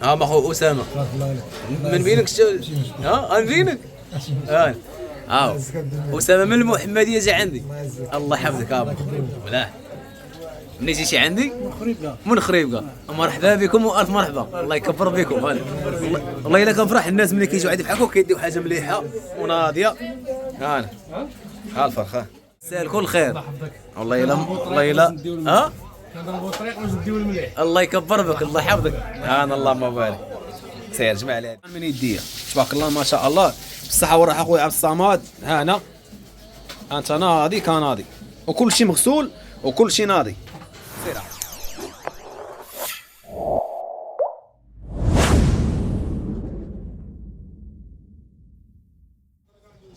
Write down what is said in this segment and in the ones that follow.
ما هو اسامه من بينك من بينك اسامه من المحمديه جا عندي. الله يحفظك ابا ملاح. منين جيتي عندي؟ من خريبكا. مرحبا بكم والف مرحبا. الله يكبر بكم. والله الا كنفرح الناس ملي كيجيو عندي بحالكم كيديو حاجه مليحه وناضيه. ها الفرخه سال كل خير. والله الا كنضربوا الطريق باش نديو المليح. الله يكبر بك. الله يحفظك. اللهم بارك. سير جمع لي من يديا تبارك الله ما شاء الله بالصحه والراحه اخويا عبد الصمد. هنا انت ناضي كناضي وكل شيء مغسول وكل شيء ناضي. سير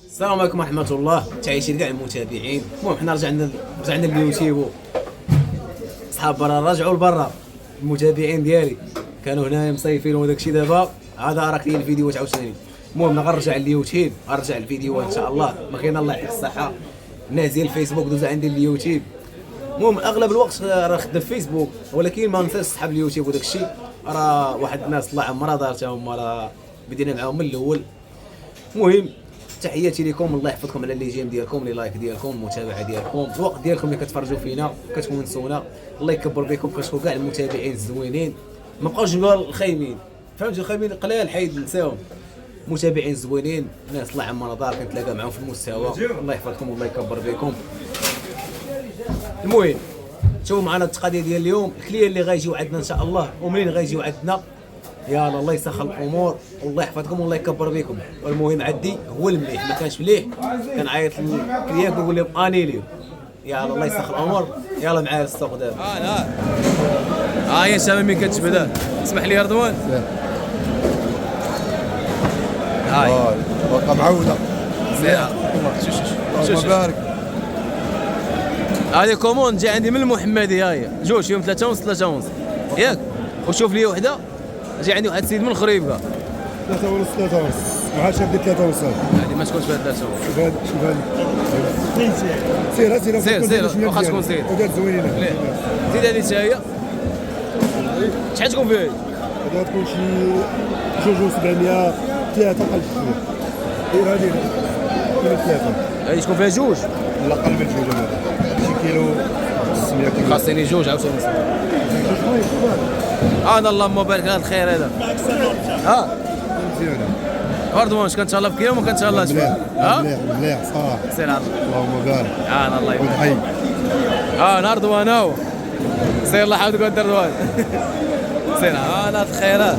السلام عليكم ورحمه الله. تعيشين كاع المتابعين. المهم حنا رجعنا اليوتيوب. صحاب برا رجعوا لبرا. المتابعين ديالي كانوا هنا مصيفين وداك الشيء. دابا هذا راك لي الفيديوهات عاوتاني. المهم غنرجع اليوتيوب غنرجع الفيديوهات ان شاء الله. ما كاين الله يعطيك الصحه. الناس ديال الفيسبوك دوز عندي اليوتيوب. المهم اغلب الوقت راه خدام فيسبوك ولكن ما ننساش صحاب اليوتيوب وداك الشيء. راه واحد الناس الله عمرها دارتهم راه بدينا معاهم من الاول. المهم تحياتي لكم. الله يحفظكم على اللي جيم ديالكم لي لايك ديالكم المتابعه ديالكم الوقت ديالكم اللي كتفرجوا فينا كتونسونا. الله يكبر بكم. كنشكر كاع المتابعين الزوينين. ما بقاوش نقول الخايبين فهمتوا. الخايبين قلال حيد نساهم. متابعين زوينين ناس الله عمرها دار كنتلاقى معاهم في المستوى. الله يحفظكم والله يكبر بكم. المهم شوفوا معنا التقضيه ديال اليوم. الكليان اللي غايجيو عندنا ان شاء الله ومنين غايجيو عندنا يلا الله يسخر الامور والله يحفظكم والله يكبر بكم. والمهم عندي هو المليح. ما كانش مليح كنعيط للكليان كنقول لهم انيليو. يلا الله يسخر الامور. يلا معايا للسوق دابا. يا شباب مين كتبدا اسمح لي يا رضوان. بقى معوده. شوف بارك. هذه كوموند جا عندي من المحمديه. هي جوج يوم 3 ونص 3 ونص ياك. وشوف لي وحده جا عندي واحد السيد من الخريبكا 3 ونص 3 ونص. ما عادش بدي 3 ونص. هذه ما تكونش بهاد 3 ونص. شوف هذه سير واخا تكون سير ودار زوينين. زيد هذه حتى هي. شحال تكون فيها؟ هذا تكون شي 2.700 3 قل شويه. دير هذه كيلو 3. هذه تكون فيها جوج. لا قل من جوج. شي كيلو 600 كيلو. خاصني جوج عاوتاني. اللهم بارك. هذا الخير هذا. مزيانه. رضوان كنتهلا في كيوم وكنتهلا شويه. مليح صراحه. سير على اللهم بارك. الله يبارك. حي. نهار رضوان هو. سير الله يحفظك ود رضوان. سير هذا الخيرات.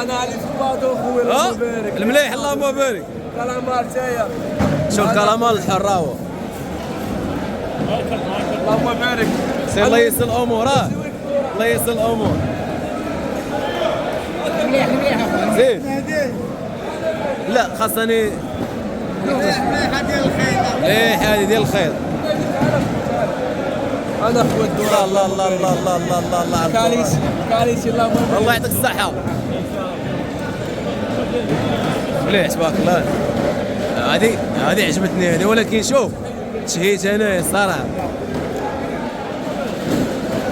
انا علي فباطو خويا الله يبارك. المليح اللهم بارك. كلامار جايه. شوف كلامار الحراوه. اللهم بارك. سير الله ييسر الامور. الله ييسر الامور. مليح زين. لا خاصني مليحه ديال الخير. هذه ديال الخير. انا اخويا الدوره. الله كاليس اللهم بارك. الله يعطيك الصحه. مليح تبارك الله. هذه عجبتني هذه ولكن شوف تشهيت انا الصراحه.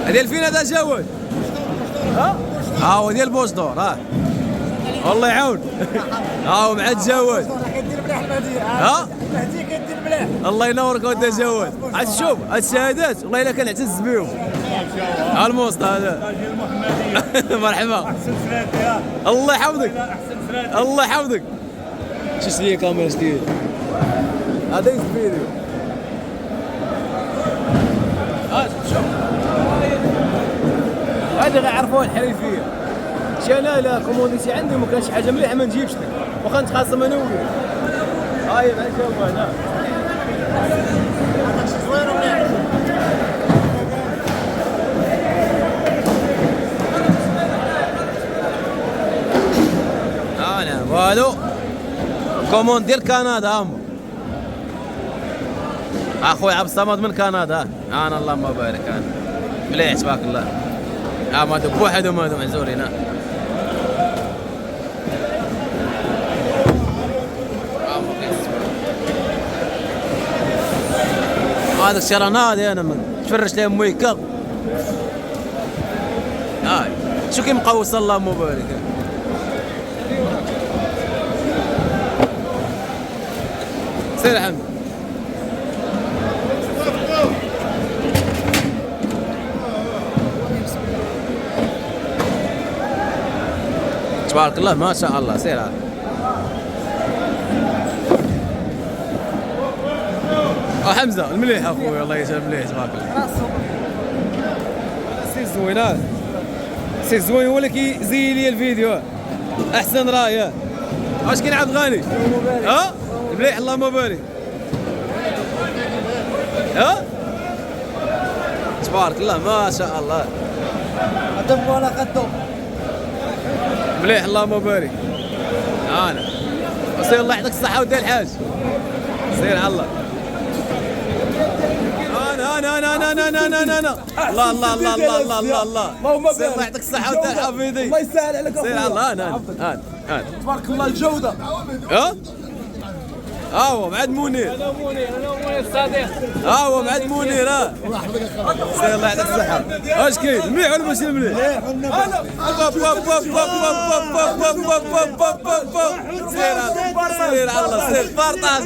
هذه الفين هذا جواد. هو ديال بوسطور. الله يعاون. هو مع الجواد. كدير مليح المهدي. المهدي كدير مليح. الله ينورك ودي جواد. عاد شوف هاد الشهادات والله الا كنعتز بهم. الموسط هذا. مرحبا. الله يحفظك. الله يحفظك. شوف لي كاميرا جديده. هذا الفيديو. شوف هذا غيعرفوها الحريفيه. انا لا كومونديتي عندي ما كانش حاجه مليحه ما نجيبش لك واخا نتخاصم انا وياك. هاي مع الجو هنا. هذاك شي صغير مليح. انا والو كوموند ديال كندا. اخويا عبد الصمد من كندا. اللهم بارك. مليح تبارك الله. ما هادو بوحدهم هادو معزولين. هذا الشيء راه ناضي. انا تفرش لهم ميكا هاي شو كي مقوس اللهم بارك. سير حمد. تبارك الله ما شاء الله. سير هذا حمزه المليح اخوي الله يجزاه مليح تبارك الله. سي زوين هذا سي زوين هو اللي كيزين لي الفيديو احسن رايه. واش كاين عبد الغني؟ ها مليح اللهم بارك. ها تبارك الله ما شاء الله. قدم ولا قدم. مليح اللهم بارك. انا سير الله يعطيك الصحه ودير الحاج. سير على الله. انا الله الله الله الله الله الله الله. سير الله يعطيك الصحه ودير حفيدي. الله يسهل عليك. سير على الله. انا تبارك الله الجوده. ها هاو بعد منير. انا منير الصديق. هاو بعد منير. ها سير الله يعطيك الصحه. واش كاين مليح ولا ماشي مليح؟ سير على الله. سير بارطاج.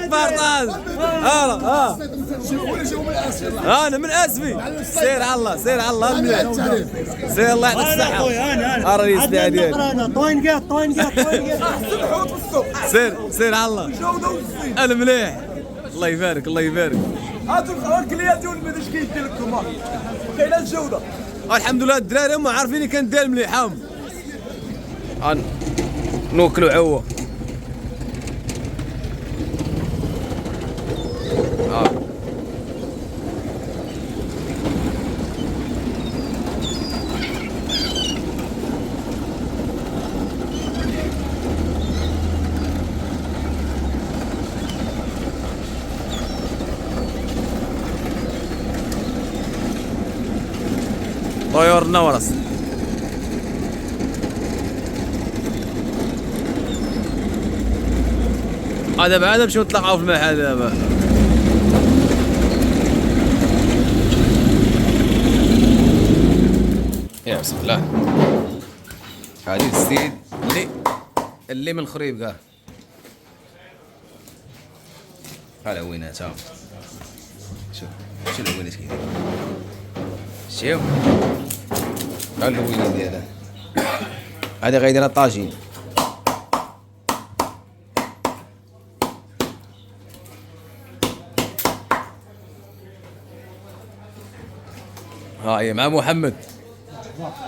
ها انا من اسفي. سير على الله. سير على الله مليح. سير الله يعطيك الصحه. الرئيس ديالي طوين سير على الله. انا مليح الله يبارك الله يبارك. هاتوا الكليات ديال المدينه اش كيدير لكم كاينه الجوده. الحمد لله الدراري هما عارفين كندير مليحهم. نوكلوا عوه. طيور نورس. هذا بعد نمشيو نتلاقاو في المحل دابا. يا بسم الله. هذه الزيد اللي من الخريب كاع. ها العوينات ها. شوف العوينات كيدير. شوف ها العوينات ديالها. هذه غيديرها طاجين. ها هي مع محمد.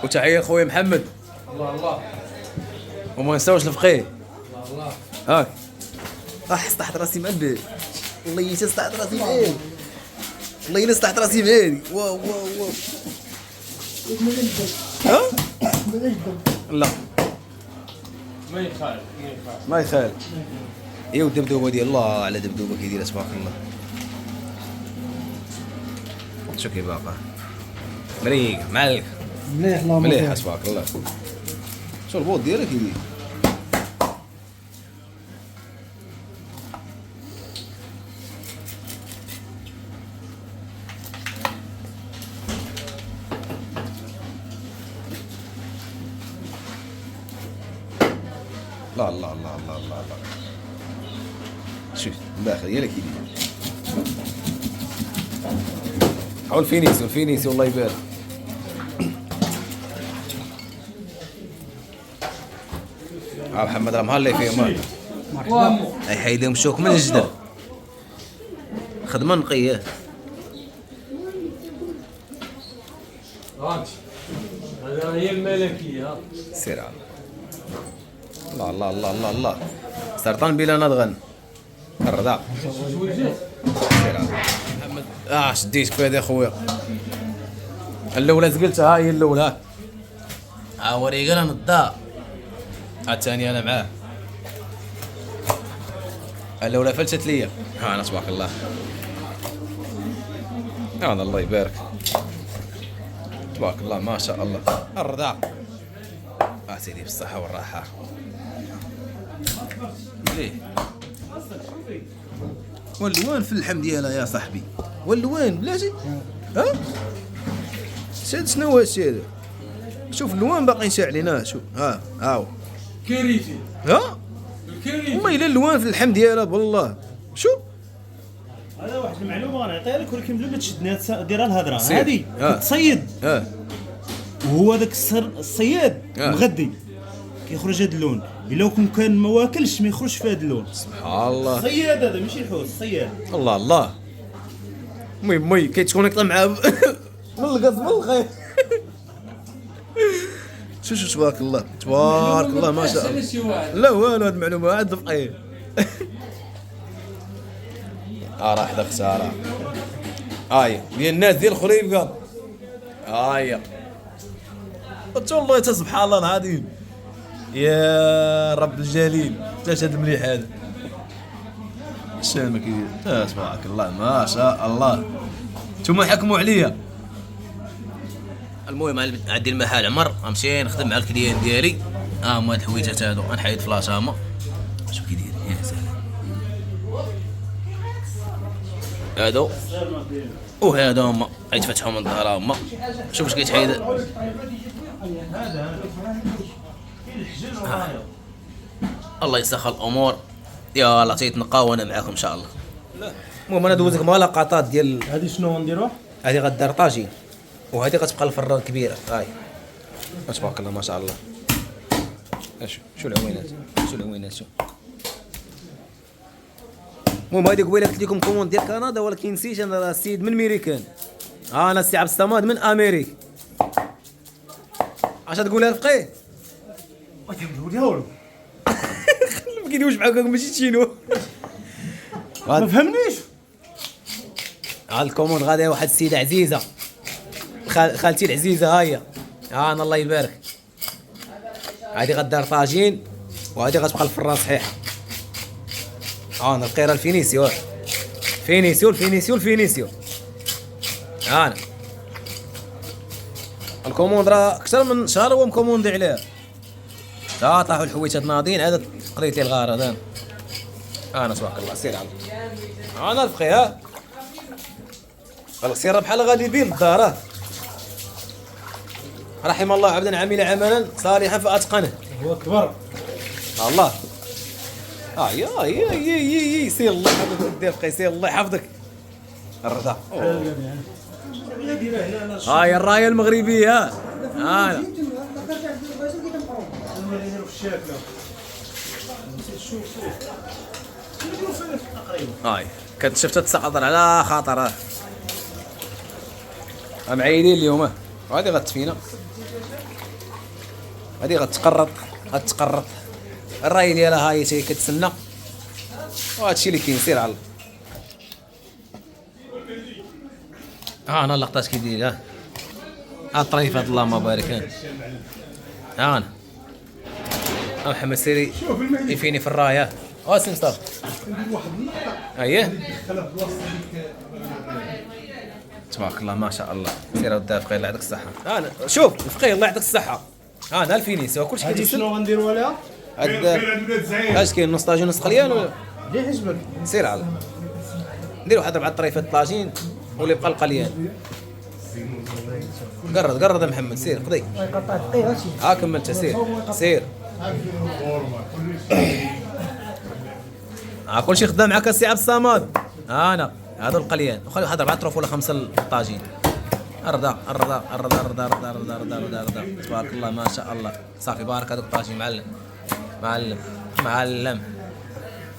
وتحية خويا محمد. الله وما نساوش الفقيه. الله هاك استحت راسي مع البيت. والله استحت راسي معاك. والله الا استحت راسي معاك. واو ها لا ما يخال. ايوا الدبدوبه ديال الله على دبدوبه كيديرها تبارك الله. شو كي باقا مريق معلك مليح اللهم مليح تبارك الله. شو البوط ديالك كيدير. الله الله الله الله الله الله. شوف من داخل هي اللي كيدير. حاول فينيسي والله يبارك. محمد راه مهلي فيه مال. اي حيدهم شوك من الجدر. خدمه نقيه. هذا هي الملكيه. سير على الله الله الله الله الله. سرطان بلا ندغن الرضا. سير على محمد. شديت كفايه يا خويا. الاولى زقلتها. ها هي الاولى. وريقنا نضا. الثانيه انا معاه. الاولى فلتت ليا. انا تبارك الله. هذا الله يبارك تبارك الله ما شاء الله. الرضا سيدي بالصحة والراحة. ليه واللوان في اللحم ديالها يا صاحبي. واللوان بلاتي. ها شاد شنو هادشي هذا. شوف اللوان باقيين شاعلين. شوف ها هاو كارثي ها الكارثي. والله الا اللوان في اللحم ديالها بالله. شوف هذا واحد المعلومه غنعطيها لك، ولكن بلا ما تشدني ديرها الهضره. سير. هذه كتصيد وهو داك الصياد مغدي كيخرج هذا اللون. الا كان ما واكلش ما يخرجش في هذا اللون. سبحان الله. الصياد هذا ماشي الحوت، الصياد. الله الله. مي كيتكونيكطا معاه من الغاز من الخير. شوف تبارك الله تبارك الله ما شاء الله. لا والو هاد المعلومه عاد فقيه. راح ذا خساره. ديال الناس ديال الخريب قال. والله سبحان الله العظيم. يا رب الجليل تاش هاد المليح هذا. الشام كيدير تبارك الله ما شاء الله. نتوما حكموا عليا. المهم عندي المحل عمر غنمشي نخدم مع الكليان ديالي. هما هاد الحويجات هادو غنحيد فلاش. هما شوف كي داير يا سلام هادو وهذا هما غيتفتحوا من الظهر. هما شوف واش كيتحيد. الله يسخر الامور. يلا تيتنقى وانا معاكم ان شاء الله. المهم انا دوزك مع لقطات ديال هذه شنو نديروها؟ هذه غدار طاجين وهذه غتبقى الفرة الكبيره. تبارك الله ما شاء الله. شو العوينات شو المهم هذه قبيله قلت لكم كوموند ديال كندا، ولكن نسيت انا السيد من ميريكان. انا السي عبد الصمد من امريكا. اش تقولها الفقيه؟ ما كنقول لها والو. ما كيدويش معاك ماشي تشينو. ما فهمنيش. الكوموند غادي واحد السيده عزيزه خالتي العزيزه. انا الله يبارك. هذه غدار طاجين وهذه غتبقى الفرة صحيحه. انا القيره الفينيسيو الفينيسيو. الكوموند راه اكثر من شهر هو مكوموندي عليها. طاحوا الحويجات ناضين. هذا قريت لي الغار هذا. تبارك الله. سير على الفقيه. سير بحال غادي بين الدار. رحم الله عبدا عمل عملا صالحا فاتقنه. هو كبر الله. يا سير الله يحفظك دير فقيه. سير الله يحفظك. الرضا. الرايه المغربيه. كنت شفتها تسقط على خاطرها. معيدين اليوم. وهذه غتفينا. هذه غتقرط الراي ديالها هاي شي كتسنى. وهادشي اللي كاين. سير على انا اللقطات كيدير. الطريفات اللهم بارك. انا محمد سيري يفيني في الرايه. سي مصطفى تبارك الله ما شاء الله. سير ودها فقيه الله يعطيك الصحه. شوف الفقيه الله يعطيك الصحه. الفينيس كلشي هذه شنو غنديروا لها؟ اش كاين نص طاجين نص قليان ولا اللي حسبك. سير على نديروا واحد 4 طريفات طاجين واللي بقى القليان. قرد محمد. سير قضي. كملت. سير كلشي خدام معاك السي عبد الصمد. هذا القليان وخلي واحد 4 طروف ولا 5 الطاجين. الرضا تبارك الله ما شاء الله. صافي بارك هذوك الطاجين. معلم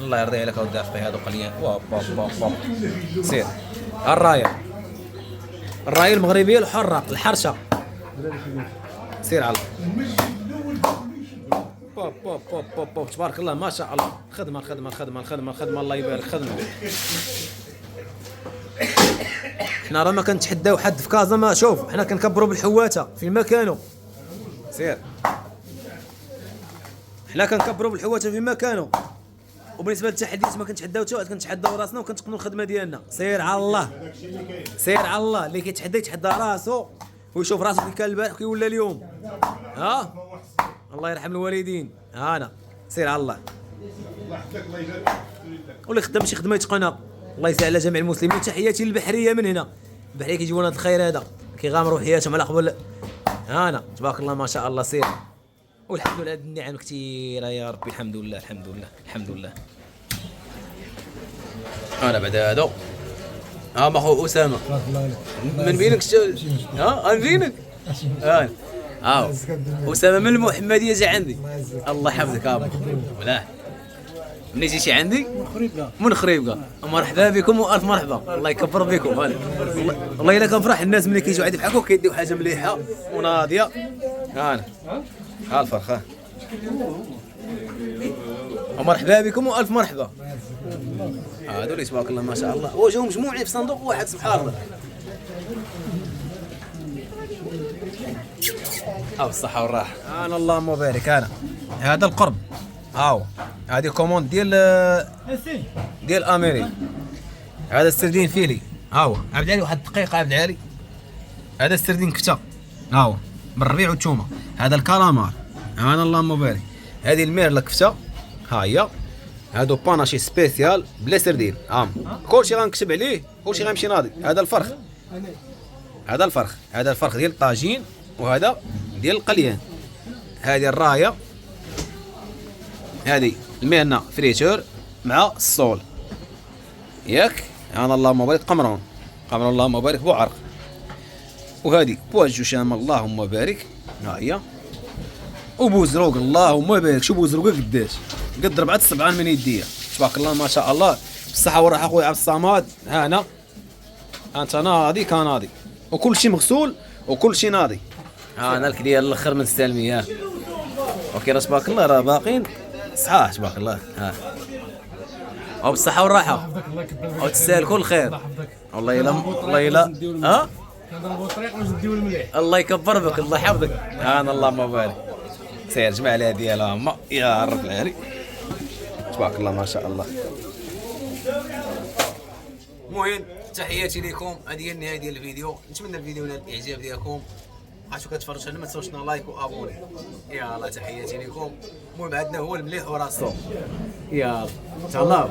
الله يرضي عليك اودي فقيه. هذوك قليان. سير الرايه المغربيه الحره الحرشه. سير على تبارك الله ما شاء الله. خدمه الله يبارك. خدمه. حنا راه ما كنتحداو حد في كازا. ما شوف حنا كنكبروا بالحواته في مكانه. سير حنا كنكبروا بالحواته في مكانه. وبالنسبه للتحديات ما كنتحداو حتى واحد. كنتحداو راسنا وكنتقنوا الخدمه ديالنا. سير على الله. اللي يتحدى راسو ويشوف راسو كي كان البارح كي ولا اليوم. الله يرحم الوالدين. سير على الله. واللي خدام شي خدمه يتقنها. الله يسهل على جميع المسلمين. تحياتي للبحريه من هنا. البحريه كيجيبوا لنا الخير هذا كيغامروا حياتهم على قبل هانا تبارك الله ما شاء الله سير. والحمد لله هاد النعم كثيره يا ربي. الحمد لله الحمد لله الحمد لله. انا بعد هذا ما هو اسامه من بينك من بينك اسامه من المحمديه جا عندي. الله يحفظك ابا. ملاح منين جيتي عندي؟ من خريبكا. مرحبا بكم والف مرحبا. الله يكبر بكم. والله الا كنفرح الناس ملي كيجيو عندي بحال هكا كيديو حاجه مليحه وناضيه. ها الفرخه. مرحبا بكم والف مرحبا. هادو اللي تبارك الله ما شاء الله وجاو مجموعين في صندوق واحد سبحان الله. بالصحة والراحة. أنا اللهم بارك. أنا هذا القرب هذه كوموند ديال أميري. هذا السردين فيلي عبد العالي. واحد الدقيقة عبد العالي. هذا السردين كفتة بالربيع والثومة. هذا الكالامار. أنا اللهم بارك. هذه الميرلا كفتة ها هي. هادو باناشي سبيسيال بلا سردين. كلشي غنكتب عليه كلشي غيمشي ناضي. هذا الفرخ هذا الفرخ ديال الطاجين وهذا ديال القليان. هذه الرايه هذه المهنه فريتور مع الصول ياك. انا اللهم بارك قمرون اللهم بارك بوعرق. وهذه بواجو شامه اللهم بارك ها هي. وبوزروق اللهم بارك. شوف بوزروق قداش قد 4 7 من يديه تبارك الله ما شاء الله. بالصحه والراحه خويا عبد الصمد. هنا انت ناضي كناضي وكل شيء مغسول وكل شيء ناضي. انا لك ديال الاخر من السالميه. اوكي راه تبارك الله راه باقين صحاح تبارك الله. وبالصحه والراحه وتستاهل كل خير. والله الا كنضربوا الطريق واش نديو المليح. الله يكبر بك الله يحفظك. انا اللهم بارك. سير جمع لها ديالها اما يا رب العالي تبارك الله ما شاء الله. المهم تحياتي لكم. هذه هي النهايه ديال الفيديو. نتمنى الفيديو ينال الاعجاب ديالكم. عرفتوا كتفرجوا ما تنساوش لايك وابوني. يلا تحياتي لكم. المهم عندنا هو المليح وراسو. يلا تهلاو.